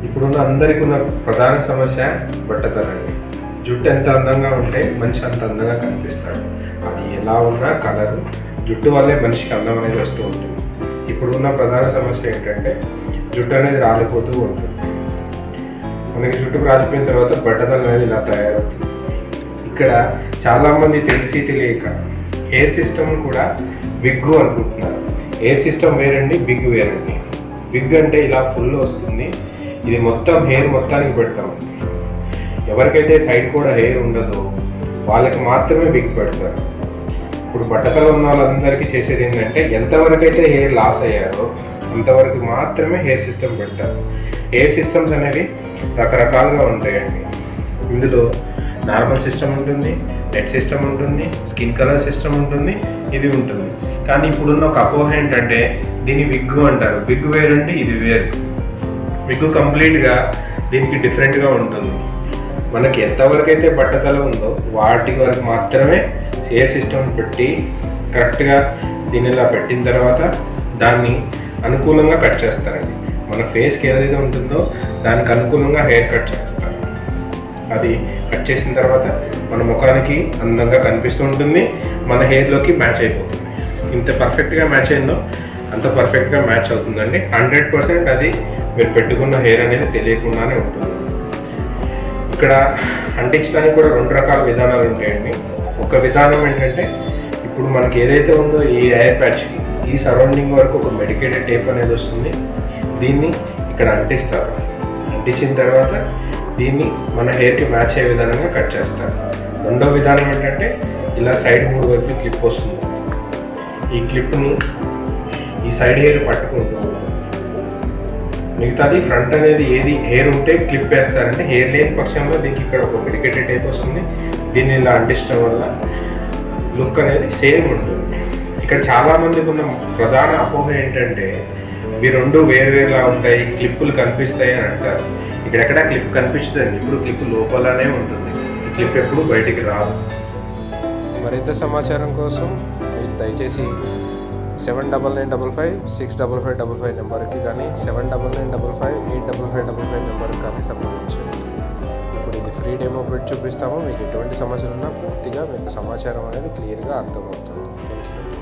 ఇప్పుడున్న అందరికీ ఉన్న ప్రధాన సమస్య బట్టతలండి. జుట్టు ఎంత అందంగా ఉంటే మనిషి అంత అందంగా కనిపిస్తాడు. అది ఎలా ఉన్నా కలరు, జుట్టు వల్లే మనిషికి అందం అనేది వస్తూ ఉంటుంది. ఇప్పుడున్న ప్రధాన సమస్య ఏంటంటే జుట్టు అనేది రాలిపోతూ ఉంటుంది. మనకి జుట్టు రాలిపోయిన తర్వాత బట్టతలం అనేది ఇలా తయారవుతుంది. ఇక్కడ చాలామంది తెలిసి తెలియక హెయిర్ సిస్టమ్ కూడా విగ్గు అనుకుంటున్నారు. హెయిర్ సిస్టమ్ వేరండి, విగ్ వేరండి. విగ్ అంటే ఇలా ఫుల్ వస్తుంది, ఇది మొత్తం హెయిర్ మొత్తానికి పెడతామండి. ఎవరికైతే సైడ్ కూడా హెయిర్ ఉండదో వాళ్ళకి మాత్రమే విగ్ పెడతారు. ఇప్పుడు బట్టతల ఉన్న వాళ్ళందరికీ చేసేది ఏంటంటే ఎంతవరకు అయితే హెయిర్ లాస్ అయ్యారో అంతవరకు మాత్రమే హెయిర్ సిస్టమ్ పెడతారు. హెయిర్ సిస్టమ్స్ అనేవి రకరకాలుగా ఉంటాయండి. ఇందులో నార్మల్ సిస్టమ్ ఉంటుంది, నెట్ సిస్టమ్ ఉంటుంది, స్కిన్ కలర్ సిస్టమ్ ఉంటుంది, ఇది ఉంటుంది. కానీ ఇప్పుడున్న ఒక అపోహ ఏంటంటే దీన్ని విగ్గు అంటారు. విగ్గు వేరండి, ఇది వేరు. విగ్గు కంప్లీట్గా దీనికి డిఫరెంట్గా ఉంటుంది. మనకి ఎంతవరకు అయితే బట్టతల ఉందో వాటి వరకు మాత్రమే హెయిర్ సిస్టమ్ పెట్టి కరెక్ట్గా దీన్ని ఇలా పెట్టిన తర్వాత దాన్ని అనుకూలంగా కట్ చేస్తారండి. మన ఫేస్కి ఏదైతే ఉంటుందో దానికి అనుకూలంగా హెయిర్ కట్ చేస్తారు. అది కట్ చేసిన తర్వాత మన ముఖానికి అందంగా కనిపిస్తూ ఉంటుంది, మన హెయిర్లోకి మ్యాచ్ అయిపోతుంది. ఇంత పర్ఫెక్ట్గా మ్యాచ్ అయిందో అంత పర్ఫెక్ట్గా మ్యాచ్ అవుతుందండి. 100% అది మీరు పెట్టుకున్న హెయిర్ అనేది తెలియకుండానే ఉంటుంది. ఇక్కడ అంటించడానికి కూడా 2 రకాల విధానాలు ఉంటాయండి. ఒక విధానం ఏంటంటే ఇప్పుడు మనకి ఏదైతే ఉందో ఈ హెయిర్ ప్యాచ్కి ఈ సరౌండింగ్ వరకు ఒక మెడికేటెడ్ టేప్ అనేది వస్తుంది. దీన్ని ఇక్కడ అంటిస్తారు. అంటించిన తర్వాత దీన్ని మన హెయిర్కి మ్యాచ్ అయ్యే విధానంగా కట్ చేస్తారు. రెండో విధానం ఏంటంటే ఇలా సైడ్ 3 వైపు క్లిప్ వస్తుంది. ఈ క్లిప్ని ఈ సైడ్ హెయిర్ పట్టుకుంటూ మిగతాది ఫ్రంట్ అనేది ఏది హెయిర్ ఉంటే క్లిప్ వేస్తారంటే హెయిర్ లేని పక్షంలో దీనికి ఇక్కడ ఒక మెడికేటెడ్ టేప్ వస్తుంది. దీన్ని ఇలా అంటించడం వల్ల లుక్ అనేది సేమ్ ఉంటుంది. ఇక్కడ చాలామందికి ఉన్న ప్రధాన అపోహ ఏంటంటే ఇవి 2 వేరువేరులా ఉంటాయి, క్లిప్పులు కనిపిస్తాయి అని అంటారు. ఇక్కడెక్కడ క్లిప్ కనిపిస్తుందండి. ఇప్పుడు క్లిప్ లోపలనే ఉంటుంది, ఈ క్లిప్ ఎప్పుడు బయటికి రాదు. మరింత సమాచారం కోసం మీరు దయచేసి 7995565555 నెంబర్కి కానీ 7995585555 నెంబర్కి కానీ సంప్రదించండి. ఇప్పుడు ఇది ఫ్రీ డెమో పెట్టి చూపిస్తాము. మీకు ఎటువంటి సమస్యలు ఉన్నా పూర్తిగా మీకు సమాచారం అనేది క్లియర్గా అర్థమవుతుంది.